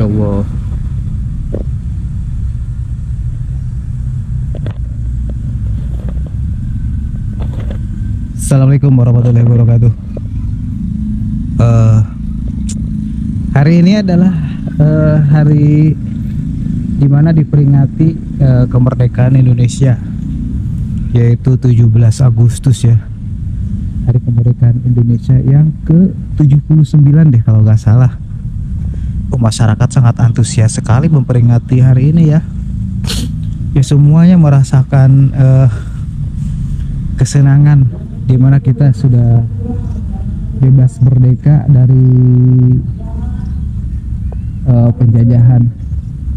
Ya Allah. Assalamualaikum warahmatullahi wabarakatuh. Hari ini adalah hari dimana diperingati kemerdekaan Indonesia, yaitu 17 Agustus ya. Hari kemerdekaan Indonesia yang ke-79 deh kalau nggak salah. Masyarakat sangat antusias sekali memperingati hari ini ya. Ya semuanya merasakan kesenangan dimana kita sudah bebas merdeka dari penjajahan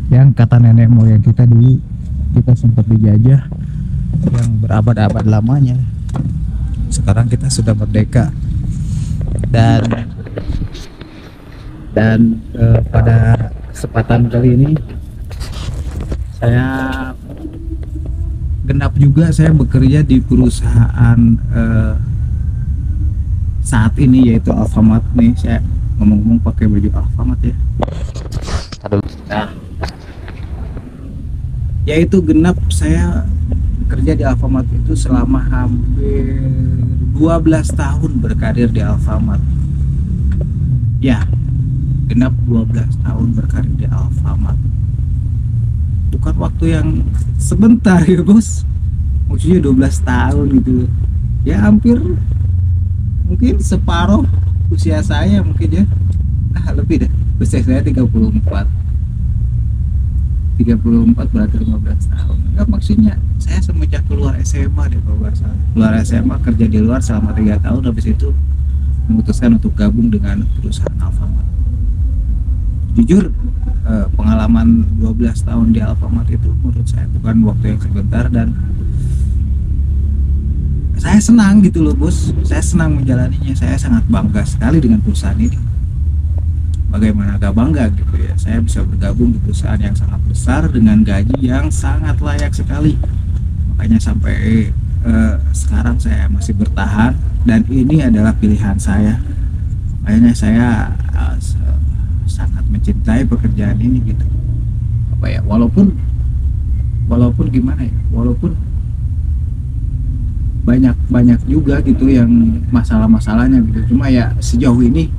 yang kata nenek moyang kita dulu kita sempat dijajah yang berabad-abad lamanya. Sekarang kita sudah merdeka dan pada kesempatan kali ini saya genap juga saya bekerja di perusahaan saat ini yaitu Alfamart nih. Saya ngomong-ngomong pakai baju Alfamart ya. Nah, yaitu genap saya bekerja di Alfamart itu selama hampir 12 tahun berkarir di Alfamart. Ya, genap 12 tahun berkarir di Alfamart. Bukan waktu yang sebentar ya bos, maksudnya 12 tahun gitu ya, hampir mungkin separuh usia saya mungkin ya, lebih deh, usia saya 34 berarti 15 tahun. Enggak, maksudnya saya semenjak keluar SMA deh kalau nggak salah, keluar SMA kerja di luar selama 3 tahun, habis itu memutuskan untuk gabung dengan perusahaan Alfamart. Jujur pengalaman 12 tahun di Alfamart itu menurut saya bukan waktu yang sebentar, dan saya senang gitu loh bos, saya senang menjalaninya, saya sangat bangga sekali dengan perusahaan ini. Bagaimana gak bangga gitu ya, saya bisa bergabung di perusahaan yang sangat besar dengan gaji yang sangat layak sekali, makanya sampai sekarang saya masih bertahan dan ini adalah pilihan saya. Makanya saya sangat mencintai pekerjaan ini gitu. Apa ya, walaupun gimana ya, walaupun banyak juga gitu yang masalah-masalahnya gitu, cuma ya sejauh ini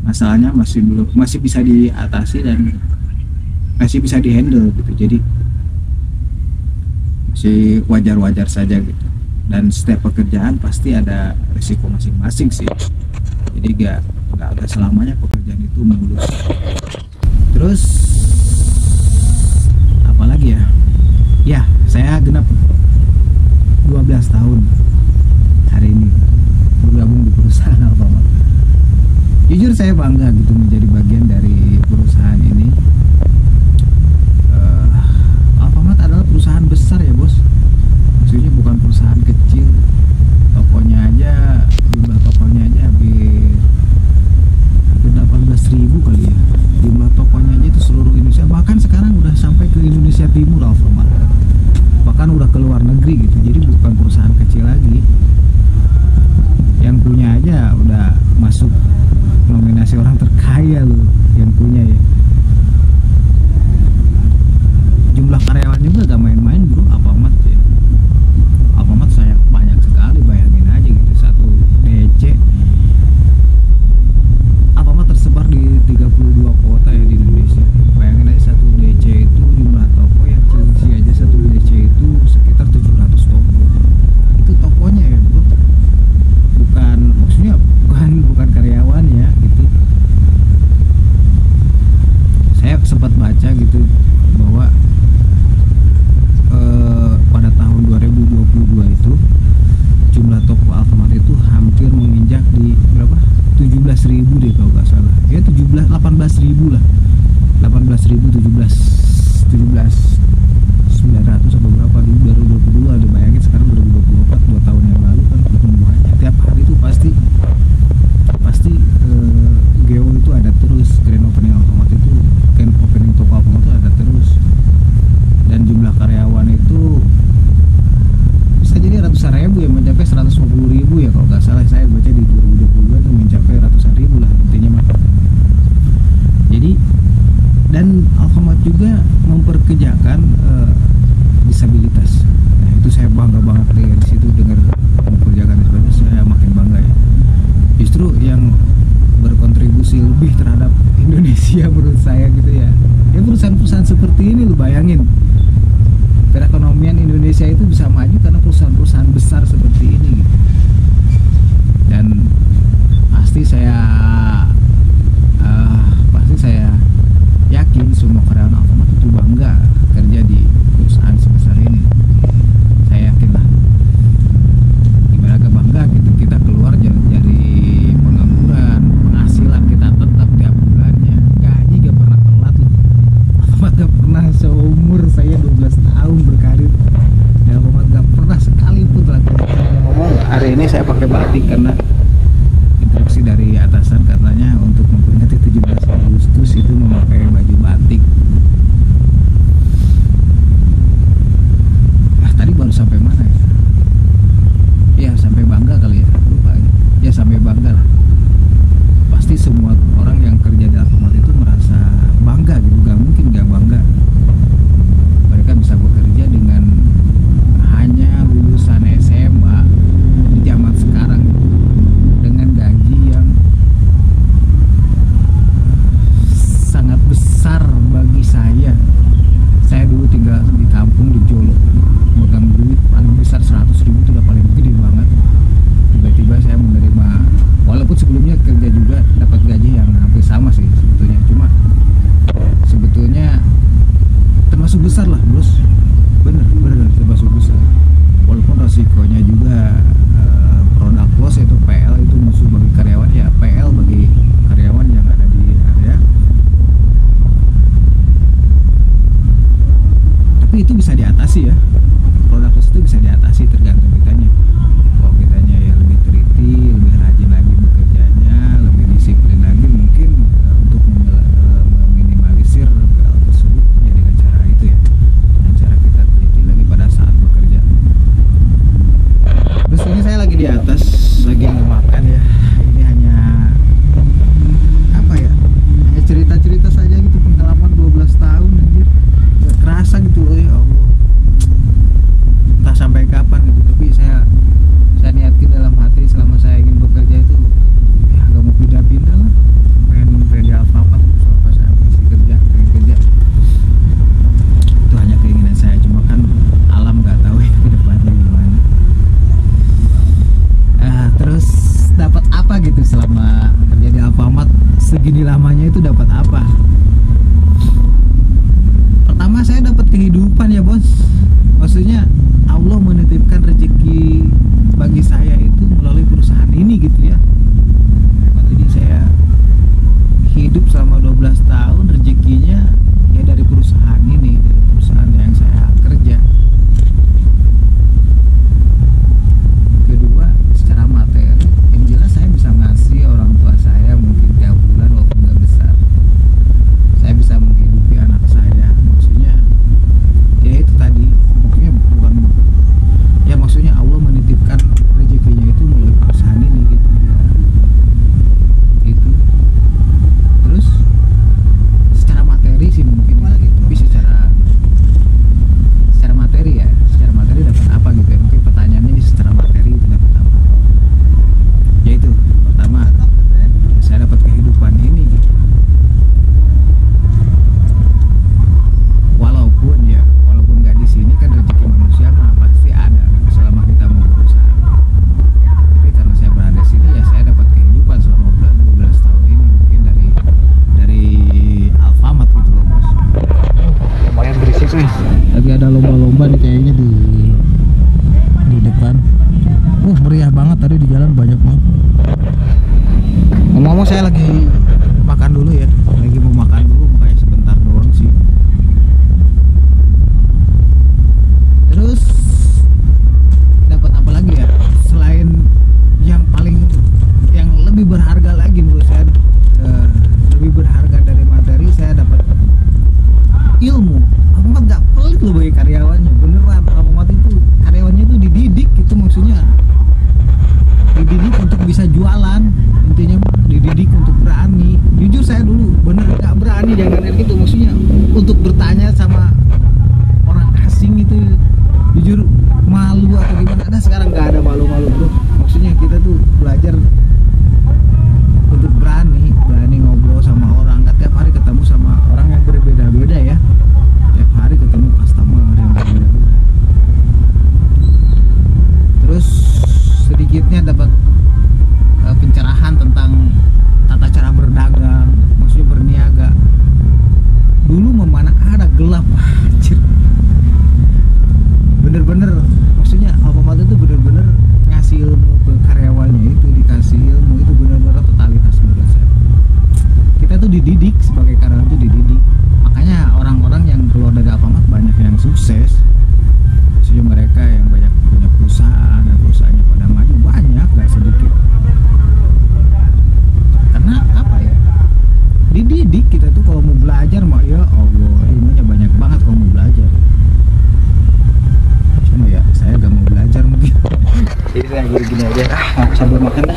masalahnya masih bisa diatasi dan masih bisa dihandle gitu, jadi masih wajar-wajar saja gitu. Dan setiap pekerjaan pasti ada risiko masing-masing sih, jadi nggak ada selamanya pekerjaan itu mulus. Terus apalagi ya, saya genap 12 tahun hari ini bergabung di perusahaan Alfamart. Jujur saya bangga gitu menjadi bagian dari perusahaan ini. Alfamart adalah perusahaan besar ya bos, maksudnya bukan perusahaan kecil. Jumlah tokonya aja hampir 18.000 kali ya, jumlah tokonya aja itu seluruh Indonesia, bahkan sekarang udah sampai ke Indonesia Timur Alfamart, bahkan udah ke luar negeri gitu. Jadi bukan perusahaan kecil lagi, yang punya aja udah masuk nominasi orang terkaya loh yang punya ya. Jumlah karyawan juga gak main-main bro Alfamart ya. Alfamart saya banyak sekali, bayangin aja gitu, satu DC Alfamart tersebar di 32 kota ya di Indonesia. Bayangin aja satu DC itu jumlah toko yang Cilengsi aja, satu DC itu sekitar 700 toko. Itu tokonya ya bro, maksudnya bukan karyawan ya gitu. Saya sempat baca gitu bahwa pada tahun 2022 itu jumlah toko Alfamart itu hampir menginjak di berapa, 17.000 deh kalau nggak salah ya, 18.000 lah, 18.000, 900 atau berapa dulu, baru 22 ada. Bayangin sekarang 2024, 2 tahun yang lalu kan pertumbuhannya tiap hari itu pasti GO itu ada terus, grand opening Alfamart itu, grand opening toko Alfamart itu ada terus. Dan jumlah karyawan itu bisa jadi ratusan ribu ya, mencapai 150.000 ya kalau nggak salah, saya baca di 2022 itu mencapai ratusan ribu lah intinya mah. Jadi dan juga memperkerjakan disabilitas. Nah, itu saya bangga banget deh di situ dengar memperkerjakan disabilitas, saya makin bangga ya. Justru yang berkontribusi lebih terhadap Indonesia menurut saya gitu ya. Ya perusahaan-perusahaan seperti ini lu bayangin. Perekonomian Indonesia itu bisa maju karena perusahaan-perusahaan besar seperti ini gitu. Dan pasti saya yakin semua karyawan Alfamart itu bangga kerja di perusahaan sebesar ini. Saya yakin lah. Gimana gak bangga gitu, kita keluar dari pengangguran, penghasilan kita tetap tiap bulannya, gaji gak pernah telat loh. Alfamart gak pernah seumur saya 12 tahun berkarir di Alfamart gak pernah sekalipun telat. Ngomong hari ini saya pakai batik karena instruksi dari atasan katanya untuk memperingati 17 Agustus itu memakai baju batik. Tadi baru sampai mana ya? Ya sampai Bangga kali ya, lupa ya. Sampai Bangga lah. Pasti semua orang yang kerja di Alfamart itu merasa bangga gitu, gak mungkin gak bangga. Mereka bisa bekerja dengan hanya lulusan SMA di zaman sekarang dengan gaji yang sangat besar bagi saya. Saya dulu tinggal di kampung di Jolo, megang duit paling besar 100.000 itu udah paling gede banget. Tiba-tiba saya menerima, walaupun sebelumnya kerja juga dapat gaji yang hampir sama sih sebetulnya, cuma sebetulnya termasuk besar lah bos, bener termasuk besar. Walaupun resikonya juga produk loss itu PL itu musuh bagi karyawan ya, PL bagi karyawan yang ada di area. Tapi itu bisa diatasi ya, produk loss itu bisa diatasi tergantung kitanya. Kalau kitanya ya lebih teliti, lebih rajin lagi bekerjanya, lebih disiplin lagi mungkin untuk meminimalisir PL tersebut ya dengan cara itu ya, dengan cara kita teliti lagi pada saat bekerja. Terus ini saya lagi di atas, lagi mau makan ya. Ini hanya apa ya, hanya cerita-cerita saja gitu, pengalaman 12 tahun anjir. Gak kerasa gitu loh ya Allah, entah sampai kapan gitu. Tapi saya niatkan dalam hati selama saya ingin bekerja itu ya gak mau pindah-pindah lah. Pengen di Alfamart selama saya masih pengen kerja. Itu hanya keinginan saya, cuma kan alam gak tahu ya ke depannya gimana. Terus dapat apa gitu selama kerja di Alfamart segini lamanya, itu dapat apa? Pertama saya dapat kehidupan ya bos, maksudnya Allah menitipkan rezeki bagi saya itu melalui perusahaan ini gitu ya. Jadi saya hidup selama 12 tahun rezekinya ya dari perusahaan ini, dari perusahaan yang saya kerja. Kedua, secara materi yang jelas saya bisa ngasih orang tua saya mungkin tiap bulan walaupun nggak besar. Saya bisa menghidupi anak saya, maksudnya ya itu tadi, maksudnya bukan ya, maksudnya Allah menitipkan rezekinya itu melalui perusahaan ini gitu ya. Itu terus secara materi sih mungkin gitu. Tapi secara materi ya, secara materi dapat apa gitu ya, mungkin pertanyaannya ini secara materi itu dapat apa. Ya itu pertama, saya dapat kehidupan ini gitu. Walaupun nggak di sini kan rezeki manusia mah pasti ada selama kita mau berusaha. Tapi karena saya berada di sini ya saya dapat kehidupan selama 12 tahun ini, mungkin dari Alfamart gitu loh bos. Lumayan berisik sih. Lagi ada lomba-lomba nih kayaknya di depan. Meriah banget tadi di jalan, banyak banget. Ngomong-ngomong saya lagi makan dulu ya, lagi mau makan dulu, makanya sebentar doang sih. Terus dapat apa lagi ya selain yang lebih berharga lagi menurut saya, lebih berharga dari materi, saya dapat ilmu. Alfamart gak pelit loh bagi karyawannya, beneran. Alfamart itu karyawannya itu dididik gitu, maksudnya dididik untuk bisa jualan, intinya dididik untuk berani. Jujur saya dulu gelap, anjir. Bener-bener, maksudnya Alfamart itu bener-bener ngasih ilmu ke karyawannya, itu dikasih ilmu itu bener-bener totalitas menurut saya. Kita tuh dididik sebagai karyawan tuh dididik, makanya orang-orang yang keluar dari Alfamart banyak yang sukses. Maksudnya mereka yang banyak punya perusahaan dan perusahaannya pada maju banyak, gak sedikit. Karena apa ya, dididik. Kita tuh kalau mau belajar mah ya Allah, ilmunya banyak banget kalau mau belajar. Cuma ya saya gak mau belajar mungkin. Jadi saya gini aja, sambil makan dah.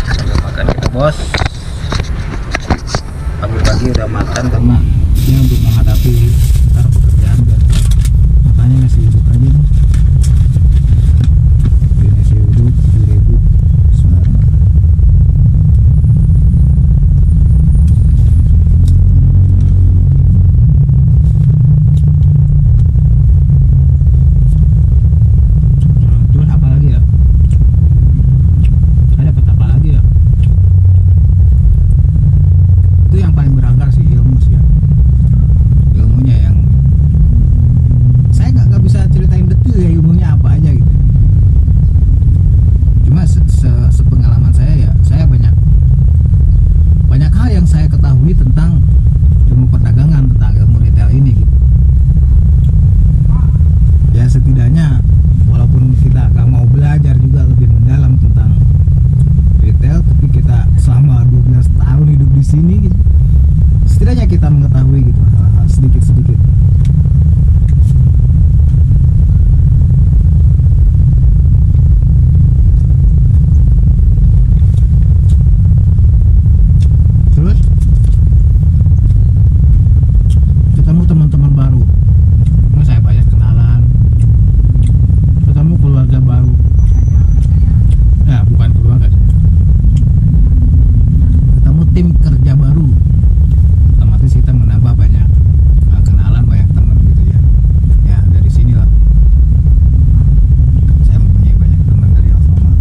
Sambil makan kita bos. Pagi-pagi udah makan karena ini untuk menghadapi ntar pekerjaan dan makanya nasi uduk aja nih. Beli nasi uduk 7.000. Terus apa lagi ya? Saya dapat apa lagi ya? Itu yang paling berharga sih, ilmu sih ya. Ilmunya yang saya nggak bisa ceritain detail ya ilmunya apa aja gitu. Cuma sepengalaman saya ya, saya banyak hal yang saya ketahui tentang ilmu perdagangan, tentang ilmu retail ini gitu. Ya setidaknya walaupun kita nggak mau belajar juga lebih mendalam tentang retail, tapi kita selama 12 tahun hidup di sini gitu, setidaknya kita mengetahui gitu hal-hal sedikit-sedikit. Terus ketemu teman-teman baru, saya banyak kenalan, ketemu keluarga baru. Nah, bukan keluarga sih, ketemu tim kerja baru, otomatis kita menambah banyak kenalan, banyak teman gitu ya. Ya dari sinilah saya mempunyai banyak teman dari Alfamart.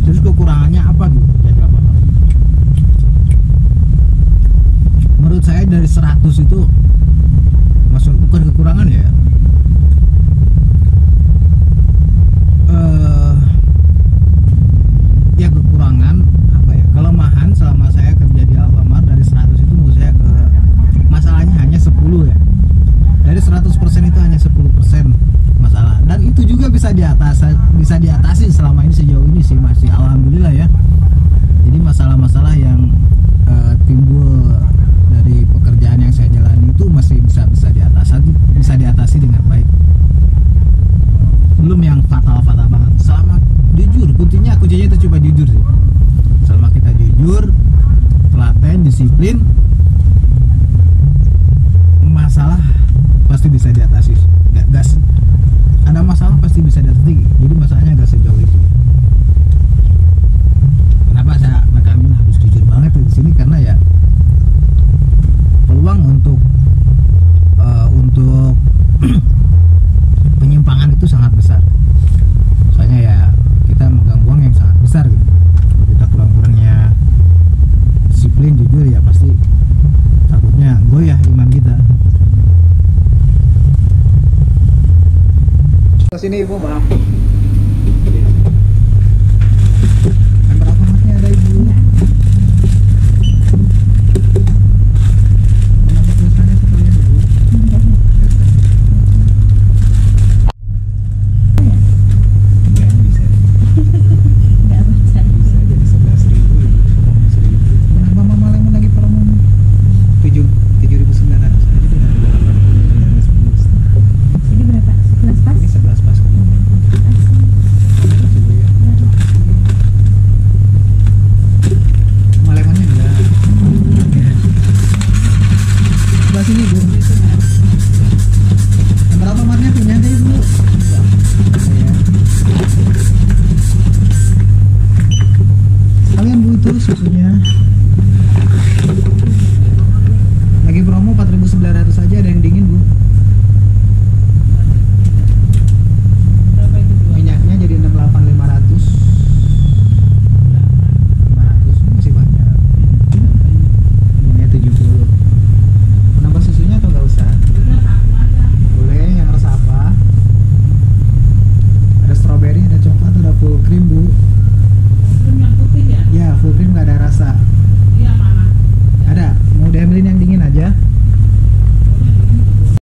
Terus kekurangannya apa gitu jadi Alfamart? Menurut saya dari 100 itu masuk bukan kekurangan ya. Ya kekurangan apa ya, kelemahan selama saya kerja di Alfamart dari 100 itu menurut saya masalahnya hanya 10 ya. Dari 100% itu hanya 10% masalah, dan itu juga bisa diatasi selama ini, sejauh ini sih masih alhamdulillah ya. Jadi masalah-masalah yang timbul dari pekerjaan yang saya jalani itu masih bisa diatasi dengan baik. Belum yang fatal-fatal banget. Selama jujur, kuncinya itu cuma jujur sih. Selama kita jujur, telaten, disiplin, masalah pasti bisa diatasi. Gak ada masalah pasti bisa diatasi. Jadi masalahnya gak sejauh itu. Kenapa saya nekanin harus jujur banget di sini, karena ya peluang untuk penyimpangan itu sangat besar. Soalnya ya kita megang uang yang sangat besar gitu. Kalau kita kurang-kurangnya disiplin, jujur, ya pasti takutnya goyah iman kita. Sini ibu, maaf. Kantor Alfamartnya ada ibu. Kenapa tulisannya sekalian ibu? Bisa. Bisa jadi 11.000 ibu, 1.000. Kenapa mama lagi promo 7.900 aja dengan 8.10. Ini berapa? 11 pas? Ini 11 pas. Malemannya enggak. Sebelah sini bu. Nomor Alfamartnya punya deh bu. Sekalian bu itu susunya.